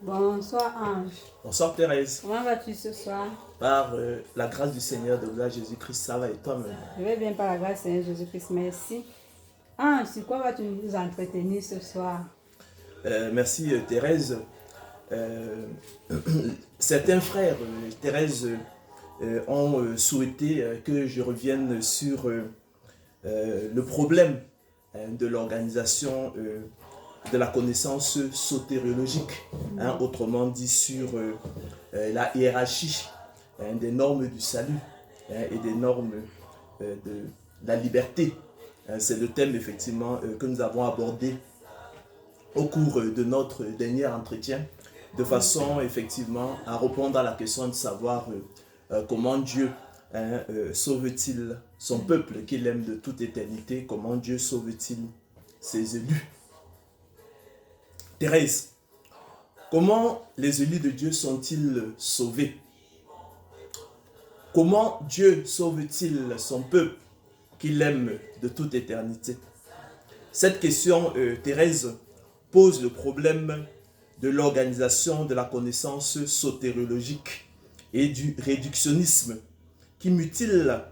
Bonsoir Ange. Bonsoir Thérèse. Comment vas-tu ce soir? Par la grâce du Seigneur de gloire Jésus-Christ, ça va et toi-même? Je vais bien par la grâce du Seigneur Jésus-Christ, merci. Ange, sur quoi vas-tu nous entretenir ce soir? Merci Thérèse. Euh, Certains frères, Thérèse, ont souhaité que je revienne sur le problème de l'organisation de la connaissance sotériologique, autrement dit sur la hiérarchie des normes du salut et des normes de la liberté. C'est le thème effectivement que nous avons abordé au cours de notre dernier entretien, de façon effectivement à répondre à la question de savoir comment Dieu sauve-t-il son peuple qu'il aime de toute éternité, comment Dieu sauve-t-il ses élus. Thérèse, comment les élus de Dieu sont-ils sauvés? Comment Dieu sauve-t-il son peuple qu'il aime de toute éternité? Cette question, Thérèse, pose le problème de l'organisation de la connaissance sotériologique et du réductionnisme qui mutile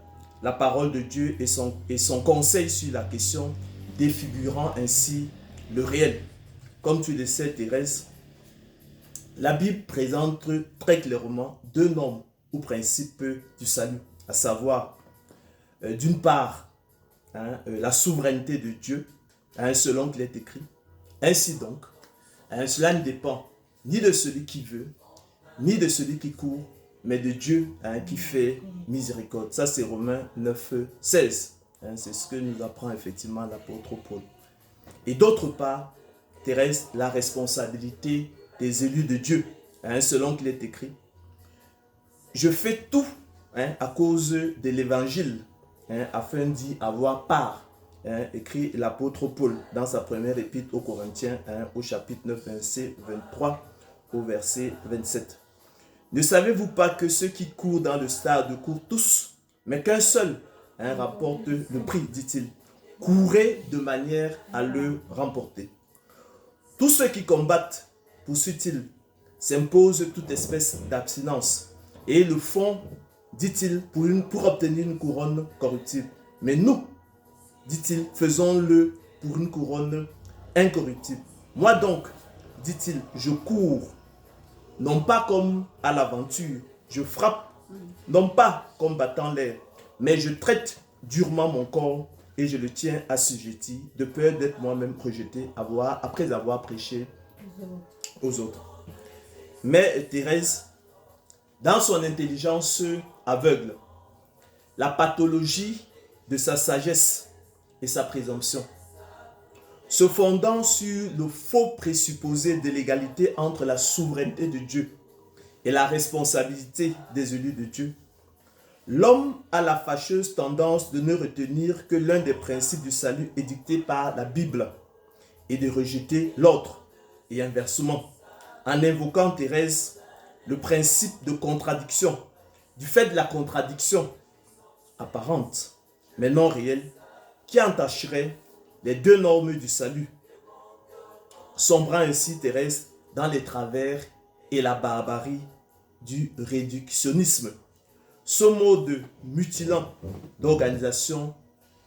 la parole de Dieu et son conseil sur la question, défigurant ainsi le réel. Comme tu le sais, Thérèse, la Bible présente très clairement deux normes ou principes du salut, à savoir, d'une part, la souveraineté de Dieu, selon qu'il est écrit. Ainsi donc, cela ne dépend ni de celui qui veut, ni de celui qui court, mais de Dieu qui fait miséricorde. Ça, c'est Romains 9, 16. C'est ce que nous apprend effectivement l'apôtre Paul. Et d'autre part, Thérèse, la responsabilité des élus de Dieu, selon qu'il est écrit. Je fais tout à cause de l'évangile, afin d'y avoir part, écrit l'apôtre Paul dans sa première épître aux Corinthiens, au chapitre 9, verset 23 au verset 27. Ne savez-vous pas que ceux qui courent dans le stade courent tous, mais qu'un seul rapporte le prix, dit-il. Courez de manière à le remporter. Tous ceux qui combattent, poursuit-il, s'imposent toute espèce d'abstinence et le font, dit-il, pour obtenir une couronne corruptible. Mais nous, dit-il, faisons-le pour une couronne incorruptible. Moi donc, dit-il, je cours, non pas comme à l'aventure, je frappe, non pas comme battant l'air, mais je traite durement mon corps et je le tiens assujetti, de peur d'être moi-même rejeté après avoir prêché aux autres. Mais Thérèse, dans son intelligence aveugle, la pathologie de sa sagesse et sa présomption, se fondant sur le faux présupposé de l'égalité entre la souveraineté de Dieu et la responsabilité des élus de Dieu, l'homme a la fâcheuse tendance de ne retenir que l'un des principes du salut édictés par la Bible et de rejeter l'autre, et inversement, en invoquant, Thérèse, le principe de contradiction, du fait de la contradiction apparente, mais non réelle, qui entacherait les deux normes du salut, sombrant ainsi, Thérèse, dans les travers et la barbarie du réductionnisme. Ce mode mutilant d'organisation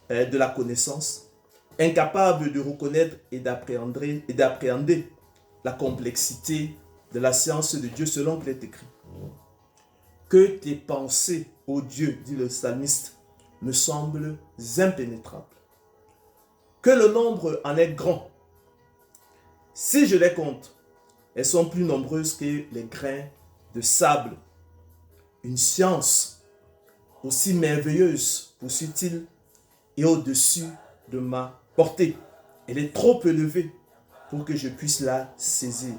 de la connaissance, incapable de reconnaître et d'appréhender la complexité de la science de Dieu selon qu'il est écrit. Que tes pensées, ô Dieu, dit le psalmiste, me semblent impénétrables. Que le nombre en est grand. Si je les compte, elles sont plus nombreuses que les grains de sable. Une science aussi merveilleuse, poursuit-il, et au-dessus de ma portée. Elle est trop élevée pour que je puisse la saisir.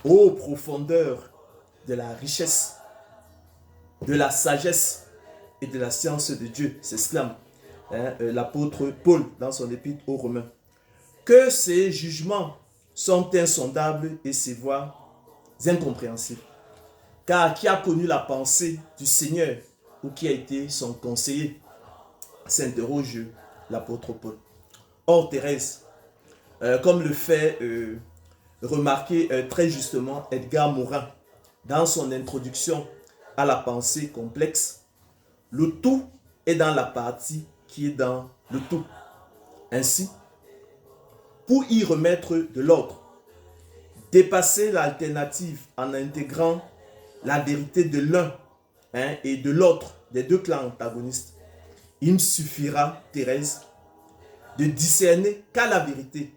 Ô profondeur de la richesse, de la sagesse et de la science de Dieu, s'exclame l'apôtre Paul dans son épître aux Romains. Que ses jugements sont insondables et ses voies incompréhensibles. Car qui a connu la pensée du Seigneur ou qui a été son conseiller, s'interroge l'apôtre Paul. Or, Thérèse, comme le fait remarqué très justement Edgar Morin dans son introduction à la pensée complexe. Le tout est dans la partie qui est dans le tout. Ainsi, pour y remettre de l'ordre, dépasser l'alternative en intégrant la vérité de l'un et de l'autre, des deux clans antagonistes, il me suffira, Thérèse, de discerner qu'à la vérité,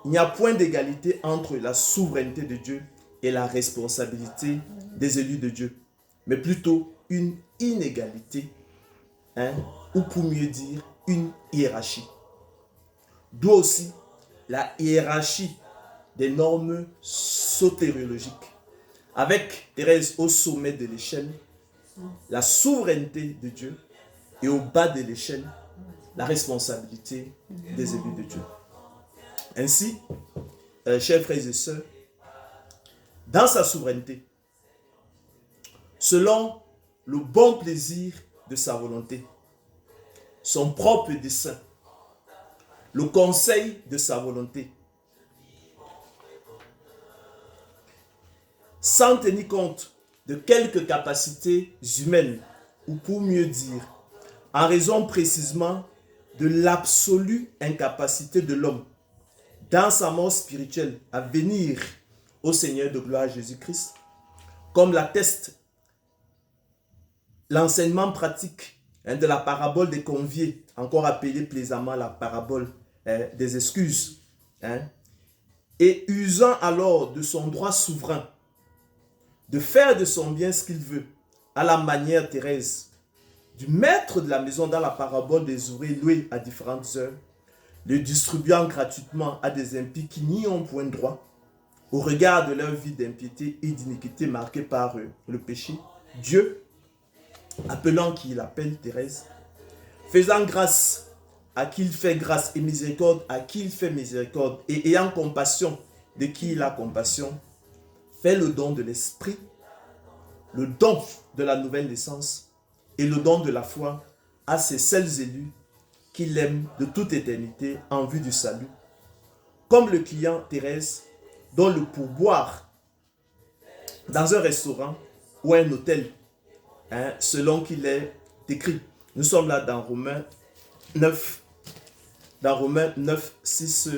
il n'y a point d'égalité entre la souveraineté de Dieu et la responsabilité des élus de Dieu, mais plutôt une inégalité, ou pour mieux dire, une hiérarchie. D'où aussi la hiérarchie des normes sotériologiques, avec, Thérèse, au sommet de l'échelle, la souveraineté de Dieu et au bas de l'échelle, la responsabilité des élus de Dieu. Ainsi, chers frères et sœurs, dans sa souveraineté, selon le bon plaisir de sa volonté, son propre dessein, le conseil de sa volonté, sans tenir compte de quelques capacités humaines, ou pour mieux dire, en raison précisément de l'absolue incapacité de l'homme dans sa mort spirituelle à venir au Seigneur de gloire Jésus-Christ, comme l'atteste l'enseignement pratique de la parabole des conviés, encore appelée plaisamment la parabole des excuses, et usant alors de son droit souverain de faire de son bien ce qu'il veut, à la manière, Thérèse, du maître de la maison dans la parabole des ouvriers loués à différentes heures, le distribuant gratuitement à des impies qui n'y ont point droit, au regard de leur vie d'impiété et d'iniquité marquée par le péché, Dieu, appelant qui il appelle, Thérèse, faisant grâce à qui il fait grâce et miséricorde à qui il fait miséricorde et ayant compassion de qui il a compassion, fait le don de l'esprit, le don de la nouvelle naissance et le don de la foi à ces seuls élus qu'il aime de toute éternité en vue du salut, comme le client Thérèse dont le pourboire dans un restaurant ou un hôtel, selon qu'il est écrit. Nous sommes là dans Romains 9, 6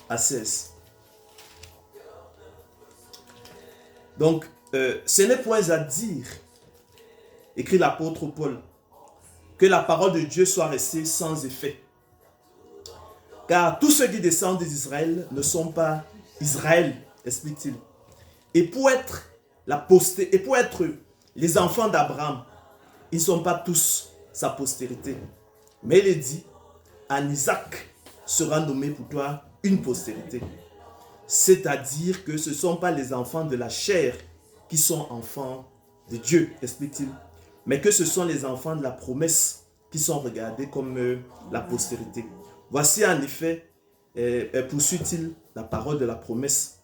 à 16. Donc, ce n'est point à dire, écrit l'apôtre Paul, que la parole de Dieu soit restée sans effet. Car tous ceux qui descendent d'Israël ne sont pas Israël, explique-t-il. Et pour être les enfants d'Abraham, ils ne sont pas tous sa postérité. Mais il est dit, en Isaac sera nommé pour toi une postérité. C'est-à-dire que ce ne sont pas les enfants de la chair qui sont enfants de Dieu, explique-t-il, mais que ce sont les enfants de la promesse qui sont regardés comme la postérité. Voici en effet, poursuit-il, la parole de la promesse.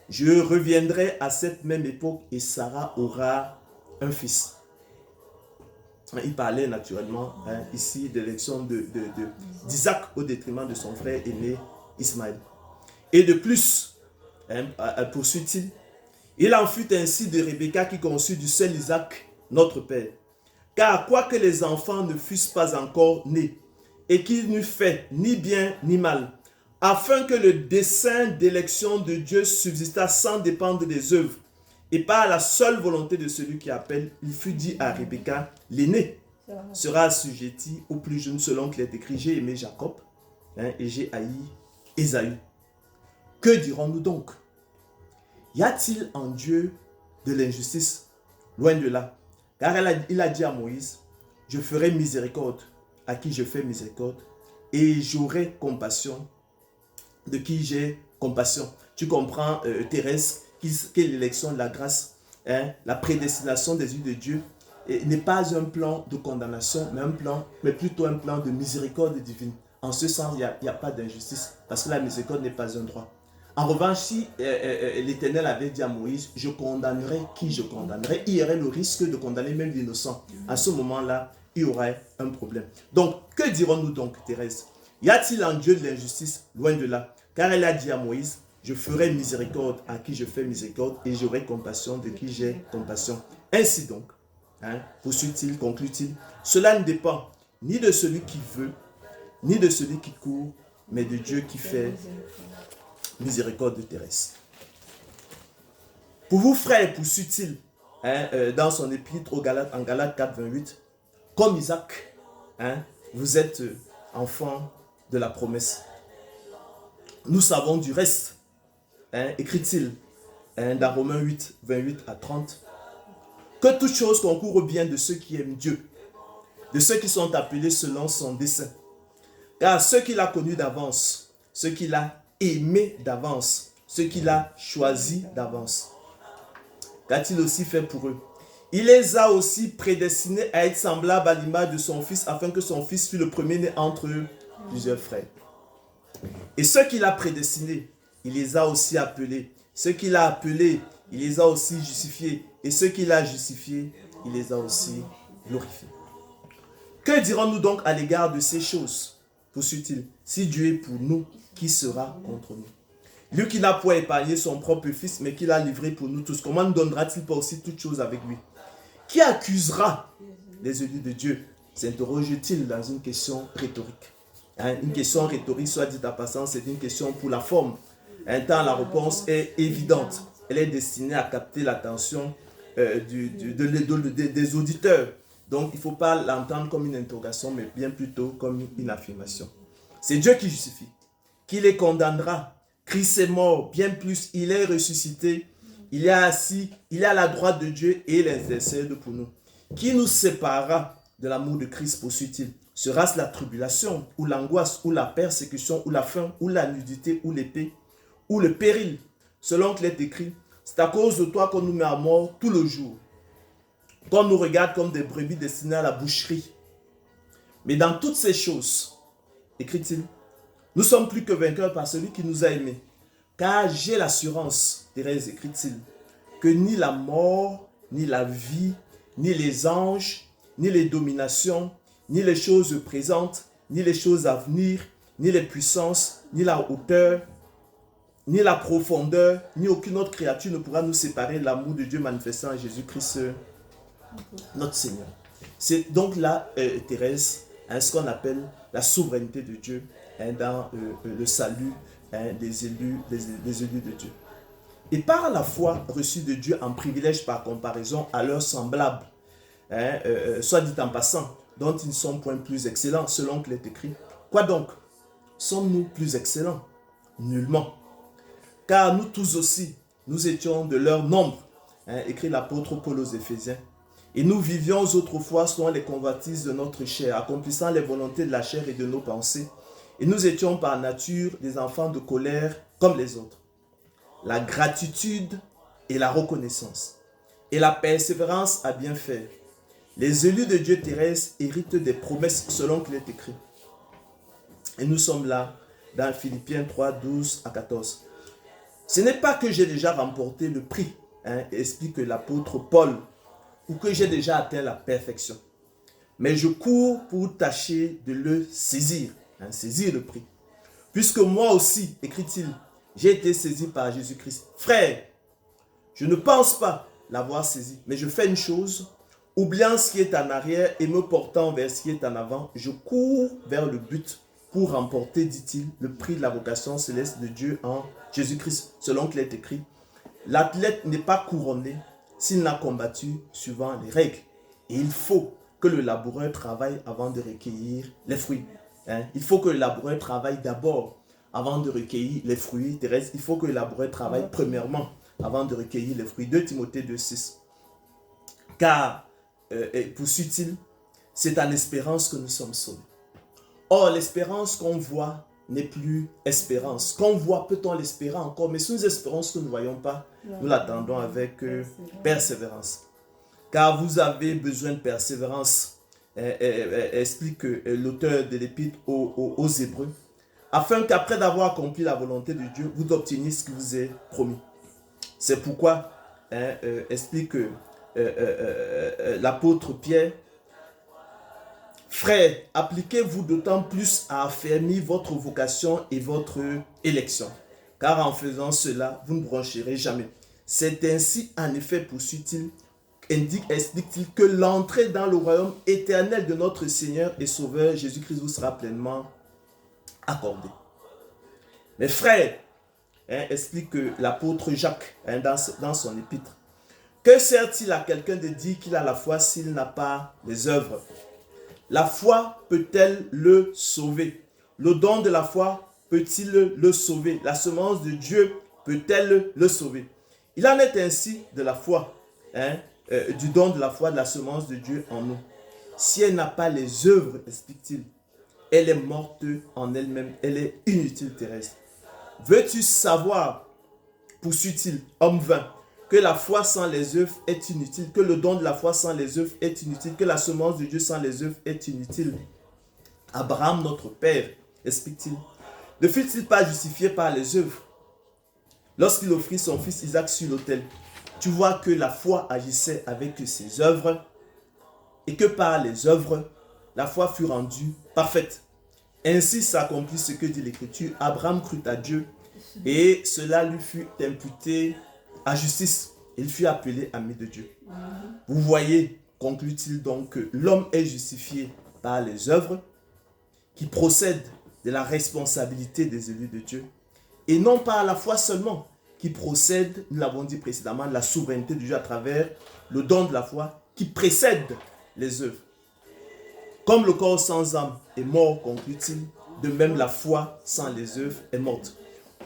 Je reviendrai à cette même époque et Sarah aura un fils. Il parlait naturellement ici de l'élection d'Isaac au détriment de son frère aîné Ismaël. Et de plus, poursuit-il, il en fut ainsi de Rebecca qui conçut du seul Isaac, notre père. Car quoique les enfants ne fussent pas encore nés, et qu'il n'eût fait ni bien ni mal, afin que le dessein d'élection de Dieu subsistât sans dépendre des œuvres, et par la seule volonté de celui qui appelle, il fut dit à Rebecca, l'aîné sera assujetti au plus jeune selon qu'il est écrit, j'ai aimé Jacob et j'ai haï Ésaü. Que dirons-nous donc? Y a-t-il en Dieu de l'injustice? Loin de là. Car il a dit à Moïse, je ferai miséricorde à qui je fais miséricorde et j'aurai compassion de qui j'ai compassion. Tu comprends, Thérèse, qu'est l'élection de la grâce, la prédestination des yeux de Dieu n'est pas un plan de condamnation, mais plutôt un plan de miséricorde divine. En ce sens, il n'y a pas d'injustice, parce que la miséricorde n'est pas un droit. En revanche, si l'Éternel avait dit à Moïse, je condamnerai qui je condamnerai, il y aurait le risque de condamner même l'innocent. À ce moment-là, il y aurait un problème. Donc, que dirons-nous donc, Thérèse? Y a-t-il en Dieu de l'injustice? Loin de là. Car elle a dit à Moïse, je ferai miséricorde à qui je fais miséricorde et j'aurai compassion de qui j'ai compassion. Ainsi donc, poursuit-il, conclut-il, cela ne dépend ni de celui qui veut, ni de celui qui court, mais de Dieu qui fait miséricorde terrestre. Pour vous, frères, poursuit-il, dans son épître aux Galates, en Galates 4, 28, comme Isaac, vous êtes enfants de la promesse. Nous savons du reste, écrit-il dans Romains 8, 28 à 30, que toute chose concourt au bien de ceux qui aiment Dieu, de ceux qui sont appelés selon son dessein. Car ceux qu'il a connus d'avance, ceux qu'il a aimés d'avance, ceux qu'il a choisis d'avance, qu'a-t-il aussi fait pour eux? Il les a aussi prédestinés à être semblables à l'image de son fils, afin que son fils fût le premier-né entre eux, plusieurs frères. Et ceux qu'il a prédestinés, il les a aussi appelés. Ceux qu'il a appelés, il les a aussi justifiés. Et ceux qu'il a justifiés, il les a aussi glorifiés. Que dirons-nous donc à l'égard de ces choses? Poursuit-il. Si Dieu est pour nous, qui sera contre nous? Lui qui n'a point épargné son propre fils, mais qui l'a livré pour nous tous, comment ne donnera-t-il pas aussi toutes choses avec lui? Qui accusera les élus de Dieu? S'interroge-t-il dans une question rhétorique? Une question rhétorique, soit dit en passant, c'est une question pour la forme. Tant la réponse est évidente. Elle est destinée à capter l'attention des auditeurs. Donc, il ne faut pas l'entendre comme une interrogation, mais bien plutôt comme une affirmation. C'est Dieu qui justifie, qui les condamnera. Christ est mort, bien plus, il est ressuscité, il est assis, il est à la droite de Dieu et il intercède pour nous. Qui nous séparera de l'amour de Christ, poursuit-il? Sera-ce la tribulation, ou l'angoisse, ou la persécution, ou la faim, ou la nudité, ou l'épée, ou le péril? Selon qu'il est écrit, c'est à cause de toi qu'on nous met à mort tout le jour, qu'on nous regarde comme des brebis destinées à la boucherie. Mais dans toutes ces choses, écrit-il, nous sommes plus que vainqueurs par celui qui nous a aimés. Car j'ai l'assurance, Thérèse, écrit-il, que ni la mort, ni la vie, ni les anges, ni les dominations, ni les choses présentes, ni les choses à venir, ni les puissances, ni la hauteur, ni la profondeur, ni aucune autre créature ne pourra nous séparer de l'amour de Dieu manifestant en Jésus-Christ, notre Seigneur. C'est donc là, Thérèse, ce qu'on appelle la souveraineté de Dieu dans le salut des élus de Dieu. Et par la foi reçue de Dieu en privilège par comparaison à leurs semblables, soit dit en passant, dont ils ne sont point plus excellents, selon qu'il est écrit. Quoi donc? Sommes-nous plus excellents? Nullement. Car nous tous aussi, nous étions de leur nombre, écrit l'apôtre Paul aux Éphésiens. Et nous vivions autrefois selon les convoitises de notre chair, accomplissant les volontés de la chair et de nos pensées. Et nous étions par nature des enfants de colère comme les autres. La gratitude et la reconnaissance et la persévérance à bien faire. Les élus de Dieu terrestre héritent des promesses selon qu'il est écrit. Et nous sommes là dans Philippiens 3, 12 à 14. Ce n'est pas que j'ai déjà remporté le prix, explique l'apôtre Paul, ou que j'ai déjà atteint la perfection. Mais je cours pour tâcher de le saisir, saisir le prix. Puisque moi aussi, écrit-il, j'ai été saisi par Jésus-Christ. Frère, je ne pense pas l'avoir saisi, mais je fais une chose, oubliant ce qui est en arrière et me portant vers ce qui est en avant, je cours vers le but pour remporter, dit-il, le prix de la vocation céleste de Dieu en Jésus-Christ, selon qu'il est écrit. L'athlète n'est pas couronné s'il n'a combattu suivant les règles. Et il faut que le laboureur travaille avant de recueillir les fruits. Il faut que le laboureur travaille d'abord avant de recueillir les fruits terrestres. Il faut que le laboureur travaille premièrement avant de recueillir les fruits. 2 Timothée 2,6. Car, poursuit-il, c'est en espérance que nous sommes sauvés. Or, l'espérance qu'on voit n'est plus espérance. Qu'on voit, peut-on l'espérer encore, mais si nous espérons ce que nous ne voyons pas, nous l'attendons avec persévérance. Car vous avez besoin de persévérance, explique l'auteur de l'épître aux Hébreux, afin qu'après d'avoir accompli la volonté de Dieu, vous obteniez ce qui vous est promis. C'est pourquoi, explique l'apôtre Pierre, frères, appliquez-vous d'autant plus à affermir votre vocation et votre élection. car en faisant cela, vous ne broncherez jamais. C'est ainsi, en effet, poursuit-il, explique-t-il, que l'entrée dans le royaume éternel de notre Seigneur et Sauveur Jésus-Christ vous sera pleinement accordée. Mes frères, explique l'apôtre Jacques dans son épître, que sert-il à quelqu'un de dire qu'il a la foi s'il n'a pas les œuvres? La foi peut-elle le sauver? Le don de la foi peut-il le sauver? La semence de Dieu peut-elle le sauver? Il en est ainsi de la foi, du don de la foi, de la semence de Dieu en nous. Si elle n'a pas les œuvres, explique-t-il, elle est morte en elle-même, elle est inutile terrestre. Veux-tu savoir, poursuit-il, homme vain, que la foi sans les œuvres est inutile, que le don de la foi sans les œuvres est inutile, que la semence de Dieu sans les œuvres est inutile? Abraham, notre père, explique-t-il, ne fut-il pas justifié par les œuvres lorsqu'il offrit son fils Isaac sur l'autel? Tu vois que la foi agissait avec ses œuvres et que par les œuvres, la foi fut rendue parfaite. Ainsi s'accomplit ce que dit l'Écriture. Abraham crut à Dieu et cela lui fut imputé à justice. Il fut appelé ami de Dieu. Vous voyez, conclut-il donc, que l'homme est justifié par les œuvres qui procèdent de la responsabilité des élus de Dieu et non par la foi seulement qui procède, nous l'avons dit précédemment, de la souveraineté de Dieu à travers le don de la foi qui précède les œuvres. Comme le corps sans âme est mort, conclut-il, de même la foi sans les œuvres est morte.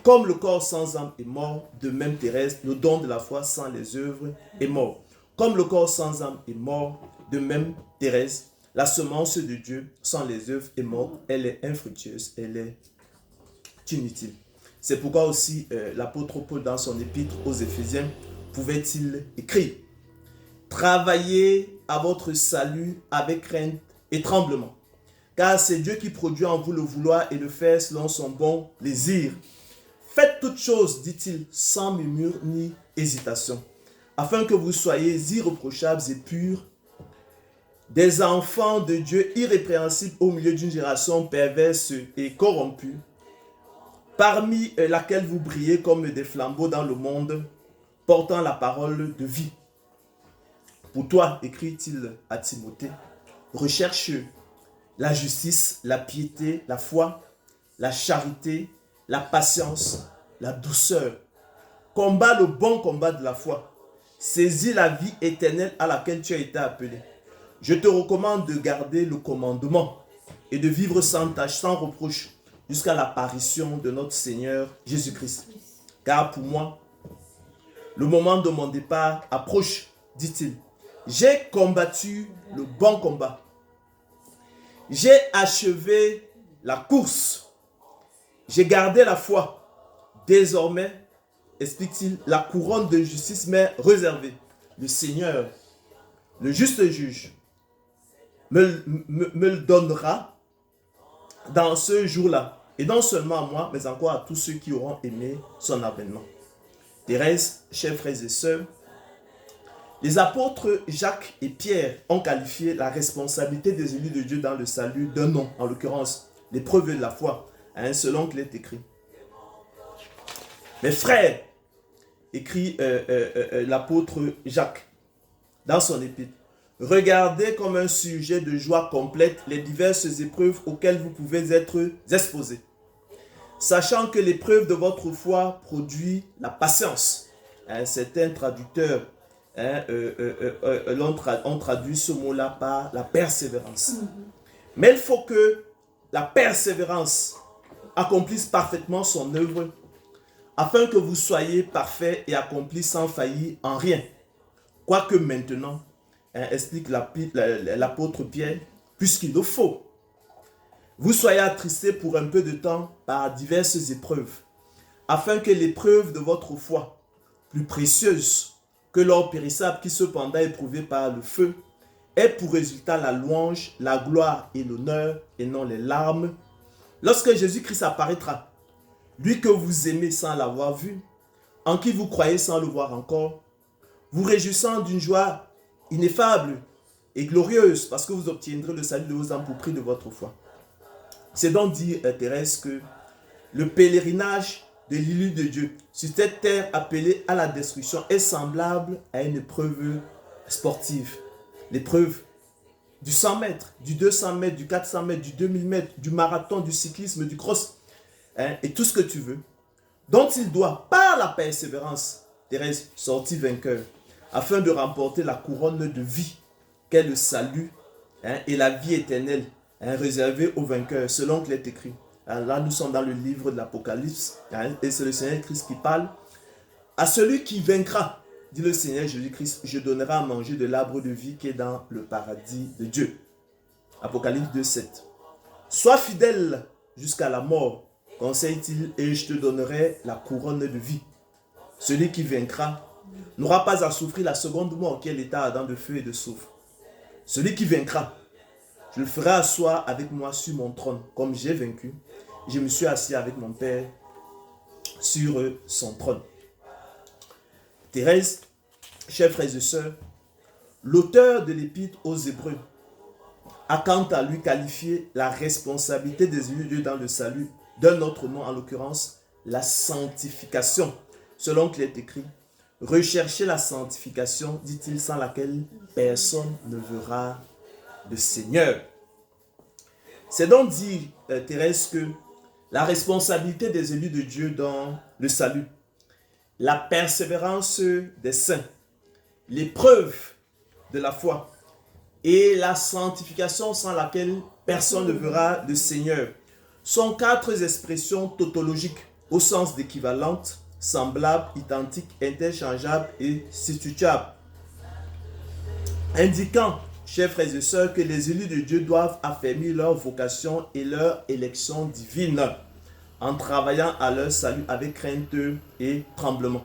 Comme le corps sans âme est mort, de même terrestre, le don de la foi sans les œuvres est mort. Comme le corps sans âme est mort, de même terrestre, la semence de Dieu sans les œuvres est morte, elle est infructueuse, elle est inutile. C'est pourquoi aussi l'apôtre Paul dans son épître aux Éphésiens pouvait-il écrire: travaillez à votre salut avec crainte et tremblement, car c'est Dieu qui produit en vous le vouloir et le faire selon son bon plaisir. Faites toutes choses, dit-il, sans murmure ni hésitation, afin que vous soyez irréprochables et purs, des enfants de Dieu irrépréhensibles au milieu d'une génération perverse et corrompue, parmi laquelle vous brillez comme des flambeaux dans le monde, portant la parole de vie. Pour toi, écrit-il à Timothée, recherche la justice, la piété, la foi, la charité, la patience, la douceur. Combat le bon combat de la foi. Saisis la vie éternelle à laquelle tu as été appelé. Je te recommande de garder le commandement et de vivre sans tache, sans reproche, jusqu'à l'apparition de notre Seigneur Jésus-Christ. Car pour moi, le moment de mon départ approche, dit-il. J'ai combattu le bon combat. J'ai achevé la course. J'ai gardé la foi. Désormais, explique-t-il, la couronne de justice m'est réservée. Le Seigneur, le juste juge, me le donnera dans ce jour-là. Et non seulement à moi, mais encore à tous ceux qui auront aimé son avènement. Thérèse, chers frères et sœurs, les apôtres Jacques et Pierre ont qualifié la responsabilité des élus de Dieu dans le salut d'un nom, en l'occurrence l'épreuve de la foi, selon qu'il est écrit. Mes frères, écrit l'apôtre Jacques dans son épître, regardez comme un sujet de joie complète les diverses épreuves auxquelles vous pouvez être exposés, sachant que l'épreuve de votre foi produit la patience. Certains traducteurs ont traduit ce mot-là par la persévérance. Mais il faut que la persévérance accomplisse parfaitement son œuvre, afin que vous soyez parfaits et accomplis sans faillir en rien. Quoique maintenant, explique l'apôtre Pierre, puisqu'il le faut, vous soyez attristés pour un peu de temps par diverses épreuves, afin que l'épreuve de votre foi, plus précieuse que l'or périssable qui cependant est éprouvé par le feu, ait pour résultat la louange, la gloire et l'honneur, et non les larmes, lorsque Jésus-Christ apparaîtra, lui que vous aimez sans l'avoir vu, en qui vous croyez sans le voir encore, vous réjouissant d'une joie ineffable et glorieuse, parce que vous obtiendrez le salut de vos âmes pour prix de votre foi. C'est donc dire, Thérèse, que le pèlerinage de l'élu de Dieu sur cette terre appelée à la destruction est semblable à une épreuve sportive. L'épreuve du 100 mètres, du 200 mètres, du 400 mètres, du 2000 mètres, du marathon, du cyclisme, du cross, et tout ce que tu veux, dont il doit, par la persévérance, Thérèse, sortir vainqueur, afin de remporter la couronne de vie, qu'est le salut et la vie éternelle, réservée aux vainqueurs, selon qu'il est écrit. Là, nous sommes dans le livre de l'Apocalypse, et c'est le Seigneur Christ qui parle. À celui qui vaincra, dit le Seigneur Jésus-Christ, je donnerai à manger de l'arbre de vie qui est dans le paradis de Dieu. Apocalypse 2,7. Sois fidèle jusqu'à la mort, conseille-t-il, et je te donnerai la couronne de vie. Celui qui vaincra n'aura pas à souffrir la seconde mort, qui est l'état ardent de feu et de soufre. Celui qui vaincra, je le ferai asseoir avec moi sur mon trône, comme j'ai vaincu. Je me suis assis avec mon Père sur son trône. Thérèse, chers frères et sœurs, l'auteur de l'épître aux Hébreux a quant à lui qualifié la responsabilité des élus de Dieu dans le salut d'un autre nom, en l'occurrence la sanctification, selon qu'il est écrit. Recherchez la sanctification, dit-il, sans laquelle personne ne verra le Seigneur. C'est donc dit, Thérèse, que la responsabilité des élus de Dieu dans le salut, la persévérance des saints, l'épreuve de la foi et la sanctification sans laquelle personne ne verra le Seigneur sont quatre expressions tautologiques au sens d'équivalente, semblable, identique, interchangeable et substituable, indiquant, chers frères et sœurs, que les élus de Dieu doivent affermir leur vocation et leur élection divine en travaillant à leur salut avec crainte et tremblement.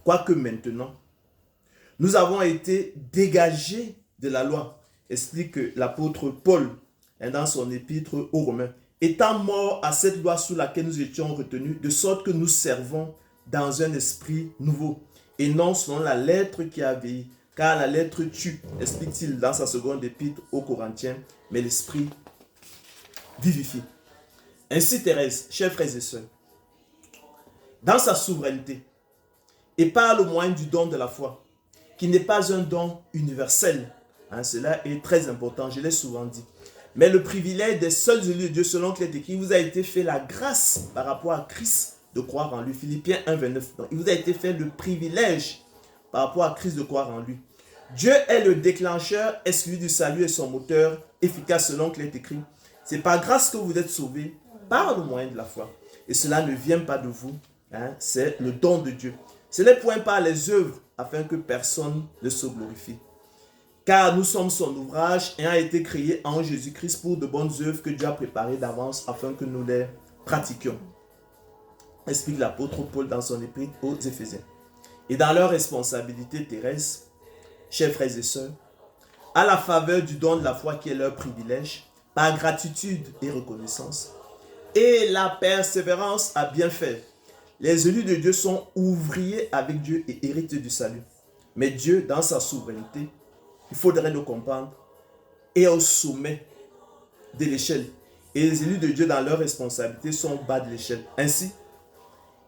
Quoique maintenant, nous avons été dégagés de la loi, explique l'apôtre Paul dans son épître aux Romains, étant morts à cette loi sous laquelle nous étions retenus, de sorte que nous servons dans un esprit nouveau, et non selon la lettre qui a vieilli, car la lettre tue, explique-t-il dans sa seconde épître aux Corinthiens, mais l'esprit vivifie. Ainsi, Thérèse, chers frères et sœurs, dans sa souveraineté, et par le moyen du don de la foi, qui n'est pas un don universel, cela est très important, je l'ai souvent dit, mais le privilège des seuls élus de Dieu, selon qu'il est écrit, il vous a été fait la grâce par rapport à Christ de croire en lui. Philippiens 1, 29. Donc, il vous a été fait le privilège par rapport à Christ de croire en lui. Dieu est le déclencheur exclu du salut et son moteur efficace, selon qu'il est écrit. C'est par grâce que vous êtes sauvés par le moyen de la foi. Et cela ne vient pas de vous, c'est le don de Dieu. Ce n'est point par les œuvres afin que personne ne se glorifie. Car nous sommes son ouvrage ayant été créé en Jésus-Christ pour de bonnes œuvres que Dieu a préparées d'avance afin que nous les pratiquions. Explique l'apôtre Paul dans son épître aux Éphésiens. Et dans leur responsabilité, Thérèse, chers frères et sœurs, à la faveur du don de la foi qui est leur privilège, par gratitude et reconnaissance, et la persévérance à bien faire, les élus de Dieu sont ouvriers avec Dieu et héritent du salut. Mais Dieu, dans sa souveraineté, il faudrait le comprendre, est au sommet de l'échelle. Et les élus de Dieu, dans leur responsabilité, sont au bas de l'échelle. Ainsi,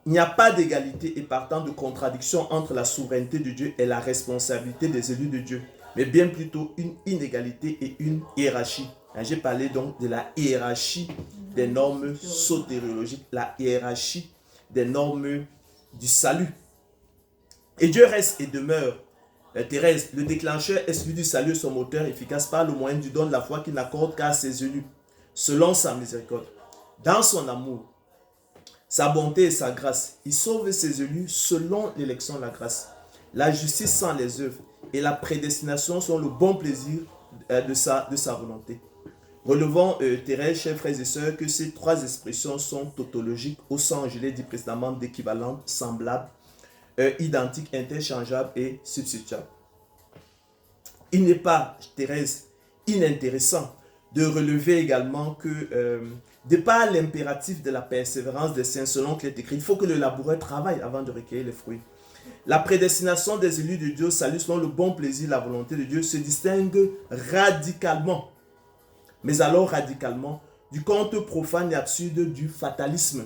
il n'y a pas d'égalité et partant de contradiction entre la souveraineté de Dieu et la responsabilité des élus de Dieu, mais bien plutôt une inégalité et une hiérarchie. J'ai parlé donc de la hiérarchie des normes sotériologiques, la hiérarchie des normes du salut. Et Dieu reste et demeure. Thérèse, le déclencheur est celui du salut, son moteur efficace par le moyen du don de la foi qu'il n'accorde qu'à ses élus, selon sa miséricorde. Dans son amour, sa bonté et sa grâce, il sauve ses élus selon l'élection de la grâce. La justice sans les œuvres et la prédestination sont le bon plaisir de sa volonté. Relevons, Thérèse, chers frères et sœurs, que ces trois expressions sont tautologiques au sens, je l'ai dit précédemment, d'équivalent, semblable, identique, interchangeable et substituable. Il n'est pas, Thérèse, inintéressant de relever également que de par l'impératif de la persévérance des saints, selon qu'il est écrit, il faut que le laboureur travaille avant de recueillir les fruits. La prédestination des élus de Dieu au salut selon le bon plaisir, la volonté de Dieu se distingue radicalement, mais alors radicalement, du conte profane et absurde du fatalisme.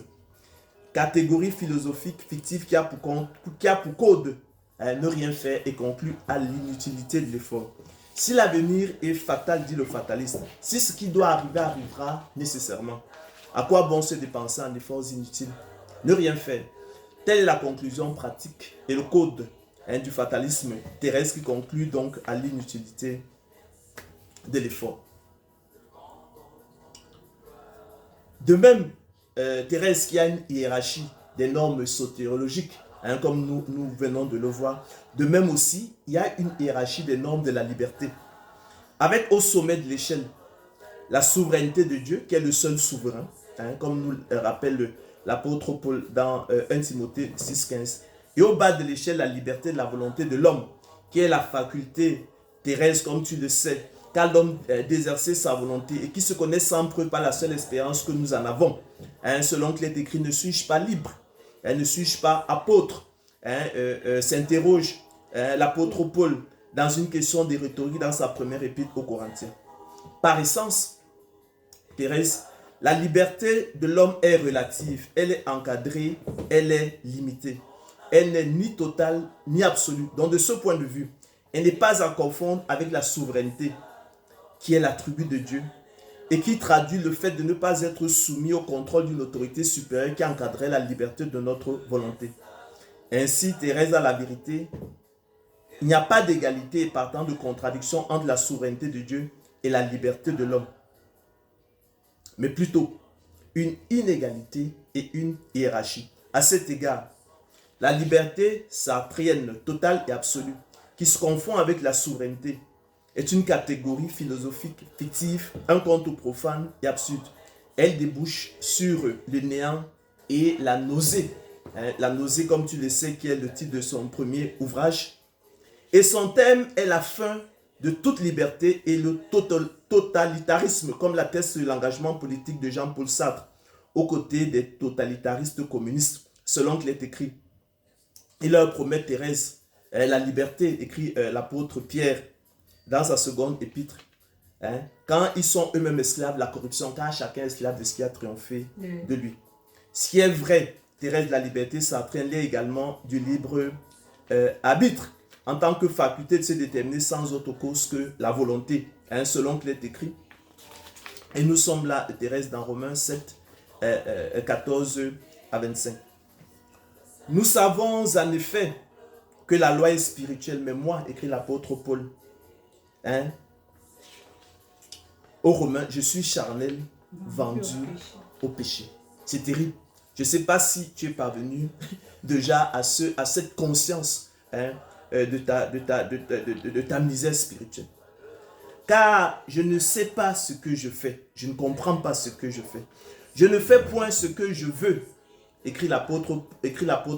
catégorie philosophique fictive qui a pour code ne rien faire et conclut à l'inutilité de l'effort. Si l'avenir est fatal, dit le fataliste, si ce qui doit arriver arrivera nécessairement, à quoi bon se dépenser en efforts inutiles? Ne rien faire. Telle est la conclusion pratique et le code du fatalisme terrestre qui conclut donc à l'inutilité de l'effort. De même, Thérèse qui a une hiérarchie des normes sotériologiques, comme nous venons de le voir, de même aussi, il y a une hiérarchie des normes de la liberté. Avec au sommet de l'échelle, la souveraineté de Dieu, qui est le seul souverain, comme nous le rappelle l'apôtre Paul dans 1 Timothée 6,15. Et au bas de l'échelle, la liberté de la volonté de l'homme, qui est la faculté terrestre, comme tu le sais, qu'a l'homme d'exercer sa volonté et qui se connaît sans preuve par la seule espérance que nous en avons. Selon qu'il est écrit, ne suis-je pas libre? Ne suis-je pas apôtre? S'interroge l'apôtre Paul dans une question de rhétorique dans sa première épître aux Corinthiens. Par essence, Thérèse, la liberté de l'homme est relative, elle est encadrée, elle est limitée. Elle n'est ni totale ni absolue. Donc de ce point de vue, elle n'est pas à confondre avec la souveraineté qui est l'attribut de Dieu et qui traduit le fait de ne pas être soumis au contrôle d'une autorité supérieure qui encadrait la liberté de notre volonté. Ainsi, Thérèse a la vérité. Il n'y a pas d'égalité et partant de contradiction entre la souveraineté de Dieu et la liberté de l'homme, mais plutôt une inégalité et une hiérarchie. À cet égard, la liberté sartréenne totale et absolue, qui se confond avec la souveraineté, est une catégorie philosophique fictive, un conte profane et absurde. Elle débouche sur le néant et la nausée. La nausée, comme tu le sais, qui est le titre de son premier ouvrage. Et son thème est la fin de toute liberté et le totalitarisme, comme l'atteste l'engagement politique de Jean-Paul Sartre, aux côtés des totalitaristes communistes, selon qu'il est écrit. Il leur promet Thérèse la liberté, écrit l'apôtre Pierre dans sa seconde épître. Quand ils sont eux-mêmes esclaves, la corruption, car chacun est esclave de ce qui a triomphé de lui. Ce qui est vrai, Thérèse de la liberté sartréenne l'est également du libre arbitre, en tant que faculté de se déterminer sans autre cause que la volonté, selon qu'il est écrit. Et nous sommes là, Thérèse, dans Romains 7, 14 à 25. Nous savons en effet que la loi est spirituelle, mais moi, écrit l'apôtre Paul, aux Romains, je suis charnel, vendu au péché. C'est terrible. Je ne sais pas si tu es parvenu déjà à cette conscience de ta misère spirituelle. Car je ne sais pas ce que je fais. Je ne comprends pas ce que je fais. Je ne fais point ce que je veux, écrit l'apôtre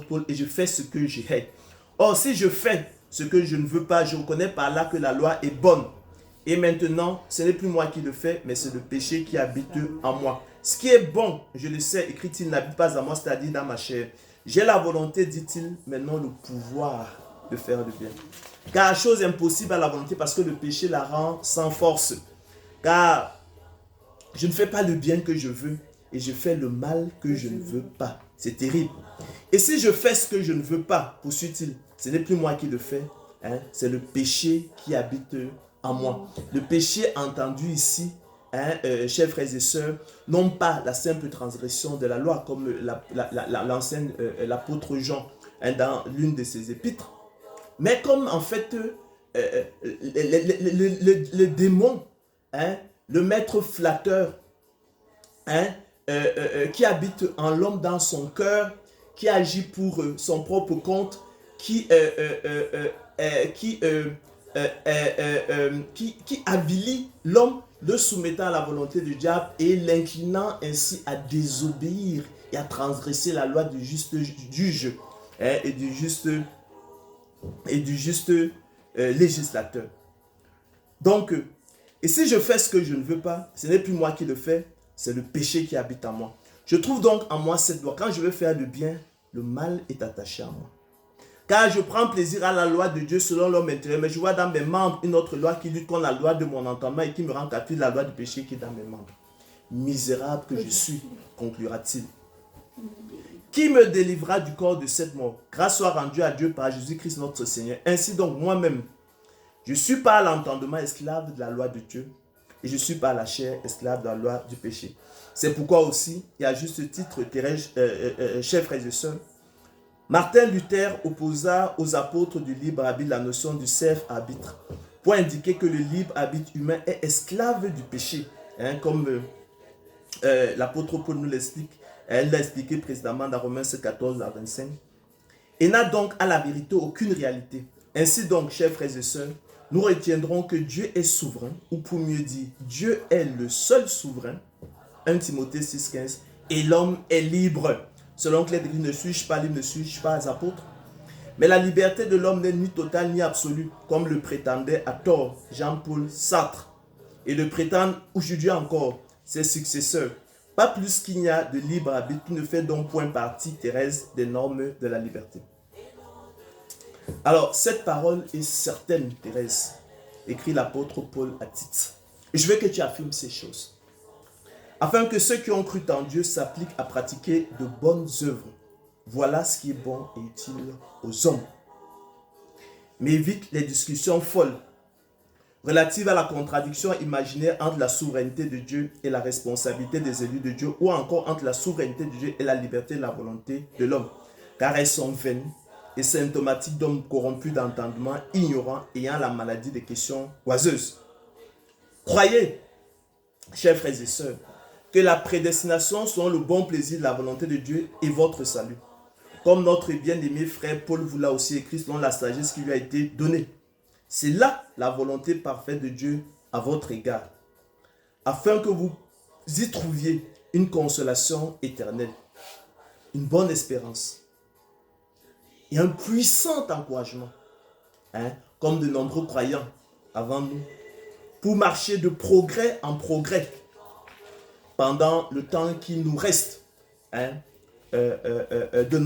Paul, et je fais ce que je hais. Or, si je fais ce que je ne veux pas, je reconnais par là que la loi est bonne. Et maintenant, ce n'est plus moi qui le fais, mais c'est le péché qui habite en moi. Ce qui est bon, je le sais, écrit-il, n'habite pas en moi, c'est-à-dire dans ma chair. J'ai la volonté, dit-il, maintenant le pouvoir de faire le bien. Car chose impossible à la volonté, parce que le péché la rend sans force. Car je ne fais pas le bien que je veux, et je fais le mal que je ne veux pas. C'est terrible. Et si je fais ce que je ne veux pas, poursuit-il, ce n'est plus moi qui le fais, c'est le péché qui habite en moi. Le péché entendu ici, chers frères et sœurs, non pas la simple transgression de la loi, comme l'enseigne l'apôtre Jean dans l'une de ses épîtres, mais comme en fait le démon, le maître flatteur, qui habite en l'homme dans son cœur, qui agit pour son propre compte, qui avilit l'homme, le soumettant à la volonté du diable et l'inclinant ainsi à désobéir et à transgresser la loi du juste juge et du juste législateur. Donc, et si je fais ce que je ne veux pas, ce n'est plus moi qui le fais, c'est le péché qui habite en moi. Je trouve donc en moi cette loi. Quand je veux faire le bien, le mal est attaché à moi. Car je prends plaisir à la loi de Dieu selon l'homme intérieur, mais je vois dans mes membres une autre loi qui lutte contre la loi de mon entendement et qui me rend captif de la loi du péché qui est dans mes membres. Misérable que je suis, conclura-t-il. Qui me délivrera du corps de cette mort? Grâce soit rendue à Dieu par Jésus-Christ notre Seigneur. Ainsi donc, moi-même, je suis par l'entendement esclave de la loi de Dieu et je suis par la chair esclave de la loi du péché. C'est pourquoi aussi, et à juste titre, chers frères et sœurs, Martin Luther opposa aux apôtres du libre arbitre la notion du self-arbitre pour indiquer que le libre arbitre humain est esclave du péché, comme l'apôtre Paul nous l'explique. Elle l'a expliqué précédemment dans Romains 14 à 25. Et n'a donc à la vérité aucune réalité. Ainsi donc, chers frères et sœurs, nous retiendrons que Dieu est souverain, ou pour mieux dire, Dieu est le seul souverain, 1 Timothée 6,15, et l'homme est libre. Selon Claire dit, ne suis-je pas libre, ne suis-je pas apôtre? Mais la liberté de l'homme n'est ni totale ni absolue, comme le prétendait à tort Jean-Paul Sartre, et le prétendent aujourd'hui encore ses successeurs. Pas plus qu'il n'y a de libre arbitre qui ne fait donc point partie, Thérèse, des normes de la liberté. Alors, cette parole est certaine, Thérèse, écrit l'apôtre Paul à Tite. Et je veux que tu affirmes ces choses, afin que ceux qui ont cru en Dieu s'appliquent à pratiquer de bonnes œuvres. Voilà ce qui est bon et utile aux hommes. Mais évite les discussions folles relatives à la contradiction imaginaire entre la souveraineté de Dieu et la responsabilité des élus de Dieu, ou encore entre la souveraineté de Dieu et la liberté et la volonté de l'homme, car elles sont vaines et symptomatiques d'hommes corrompus d'entendement, ignorants, ayant la maladie des questions oiseuses. Croyez, chers frères et sœurs, que la prédestination selon le bon plaisir de la volonté de Dieu est votre salut. Comme notre bien-aimé frère Paul vous l'a aussi écrit selon la sagesse qui lui a été donnée. C'est là la volonté parfaite de Dieu à votre égard, afin que vous y trouviez une consolation éternelle, une bonne espérance et un puissant encouragement, comme de nombreux croyants avant nous, pour marcher de progrès en progrès pendant le temps qui nous reste de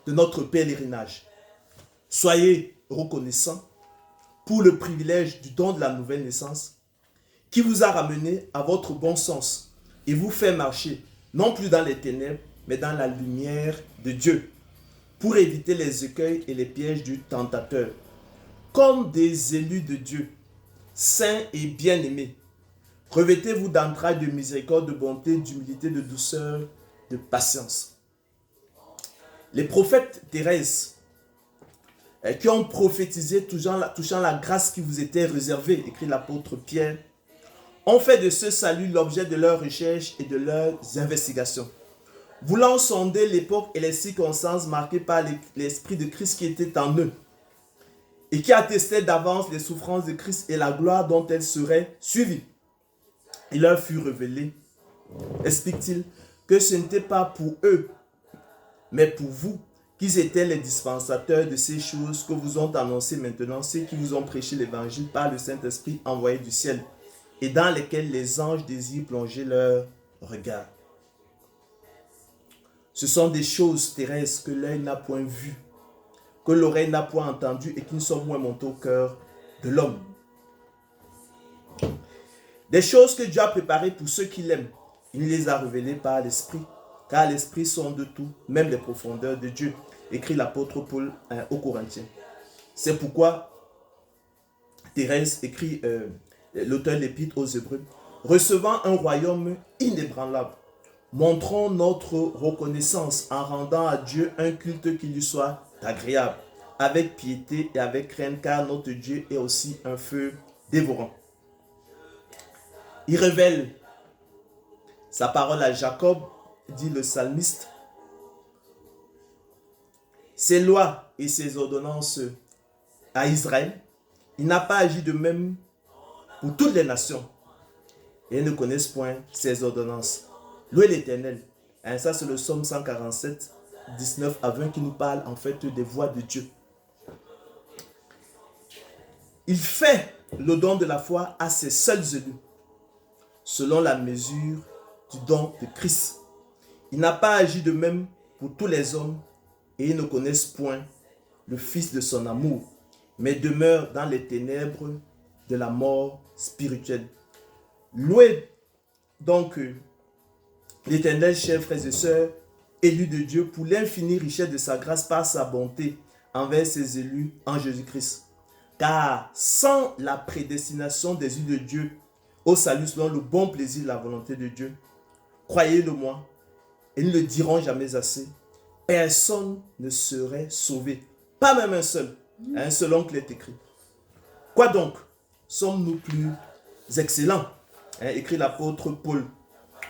notre pèlerinage. Soyez reconnaissants pour le privilège du don de la nouvelle naissance qui vous a ramené à votre bon sens et vous fait marcher non plus dans les ténèbres mais dans la lumière de Dieu pour éviter les écueils et les pièges du tentateur. Comme des élus de Dieu, saints et bien-aimés, revêtez-vous d'entrailles de miséricorde, de bonté, d'humilité, de douceur, de patience. Les prophètes, Thérèse, qui ont prophétisé touchant la grâce qui vous était réservée, écrit l'apôtre Pierre, ont fait de ce salut l'objet de leurs recherches et de leurs investigations. Voulant sonder l'époque et les circonstances marquées par l'Esprit de Christ qui était en eux, et qui attestait d'avance les souffrances de Christ et la gloire dont elles seraient suivies. Il leur fut révélé, explique-t-il, que ce n'était pas pour eux, mais pour vous, qu'ils étaient les dispensateurs de ces choses que vous ont annoncées maintenant, ceux qui vous ont prêché l'évangile par le Saint-Esprit envoyé du ciel, et dans lesquels les anges désirent plonger leur regard. Ce sont des choses, Thérèse, que l'œil n'a point vues, que l'oreille n'a point entendues et qui ne sont point montées au cœur de l'homme. Des choses que Dieu a préparées pour ceux qui l'aiment. Il les a révélées par l'Esprit, car l'Esprit sonde tout, même les profondeurs de Dieu, écrit l'apôtre Paul aux Corinthiens. C'est pourquoi Thérèse écrit, l'auteur de l'Épître aux Hébreux, recevant un royaume inébranlable, montrons notre reconnaissance en rendant à Dieu un culte qui lui soit agréable, avec piété et avec crainte, car notre Dieu est aussi un feu dévorant. Il révèle sa parole à Jacob, dit le psalmiste, ses lois et ses ordonnances à Israël. Il n'a pas agi de même pour toutes les nations. Et ils ne connaissent point ses ordonnances. Louez l'Éternel. Ça, c'est le psaume 147, 19 à 20 qui nous parle en fait des voies de Dieu. Il fait le don de la foi à ses seuls élus, selon la mesure du don de Christ. Il n'a pas agi de même pour tous les hommes et ils ne connaissent point le Fils de son amour, mais demeurent dans les ténèbres de la mort spirituelle. Louez donc l'Éternel, chers frères et sœurs, élus de Dieu pour l'infinie richesse de sa grâce par sa bonté envers ses élus en Jésus-Christ. Car sans la prédestination des élus de Dieu au salut selon le bon plaisir de la volonté de Dieu, croyez-le moi, et nous ne le dirons jamais assez, personne ne serait sauvé, pas même un seul, selon qu'il est écrit. Quoi donc? Sommes-nous plus excellents? Écrit l'apôtre Paul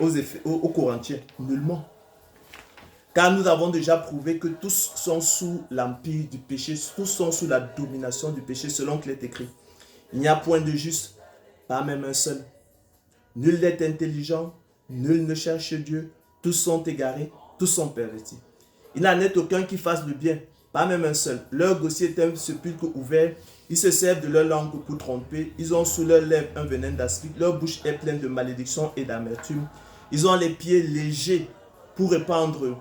aux Corinthiens. Nullement. Car nous avons déjà prouvé que tous sont sous l'empire du péché, tous sont sous la domination du péché, selon qu'il est écrit. Il n'y a point de juste, pas même un seul. Nul n'est intelligent, nul ne cherche Dieu, tous sont égarés, tous sont pervertis. Il n'en est aucun qui fasse le bien, pas même un seul. Leur gosier est un sépulcre ouvert, ils se servent de leur langue pour tromper, ils ont sous leurs lèvres un venin d'aspic, leur bouche est pleine de malédiction et d'amertume. Ils ont les pieds légers pour répandre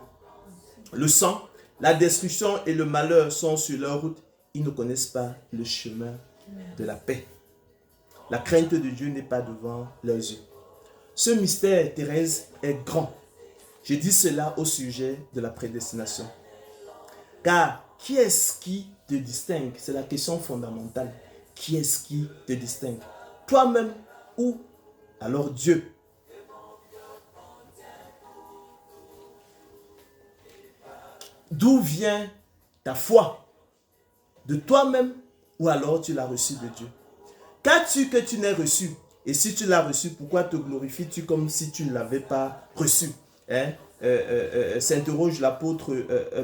le sang, la destruction et le malheur sont sur leur route. Ils ne connaissent pas le chemin de la paix. La crainte de Dieu n'est pas devant leurs yeux. Ce mystère, Thérèse, est grand. Je dis cela au sujet de la prédestination. Car qui est-ce qui te distingue? C'est la question fondamentale. Qui est-ce qui te distingue? Toi-même ou alors Dieu? D'où vient ta foi? De toi-même ou alors tu l'as reçu de Dieu? Qu'as-tu que tu n'aies reçu? Et si tu l'as reçu, pourquoi te glorifies-tu comme si tu ne l'avais pas reçu? S'interroge l'apôtre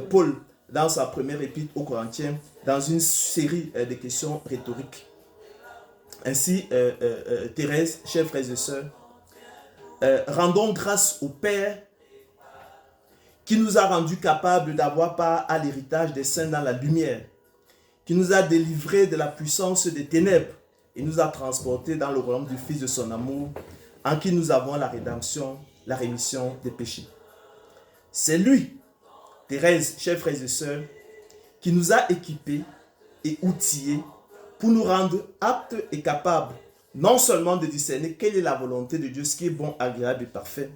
Paul dans sa première épître aux Corinthiens, dans une série de questions rhétoriques. Ainsi, Thérèse, chers frères et sœurs, rendons grâce au Père qui nous a rendus capables d'avoir part à l'héritage des saints dans la lumière, qui nous a délivrés de la puissance des ténèbres et nous a transportés dans le royaume du Fils de son amour, en qui nous avons la rédemption, la rémission des péchés. C'est lui, Thérèse, chers frères et sœurs, qui nous a équipés et outillés pour nous rendre aptes et capables non seulement de discerner quelle est la volonté de Dieu, ce qui est bon, agréable et parfait,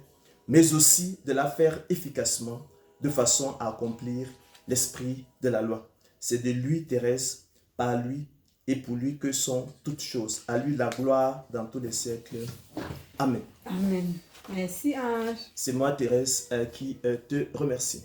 mais aussi de la faire efficacement de façon à accomplir l'esprit de la loi. C'est de lui, Thérèse, par lui et pour lui que sont toutes choses. À lui la gloire dans tous les siècles. Amen. Amen. Merci, Ange. C'est moi, Thérèse, qui te remercie.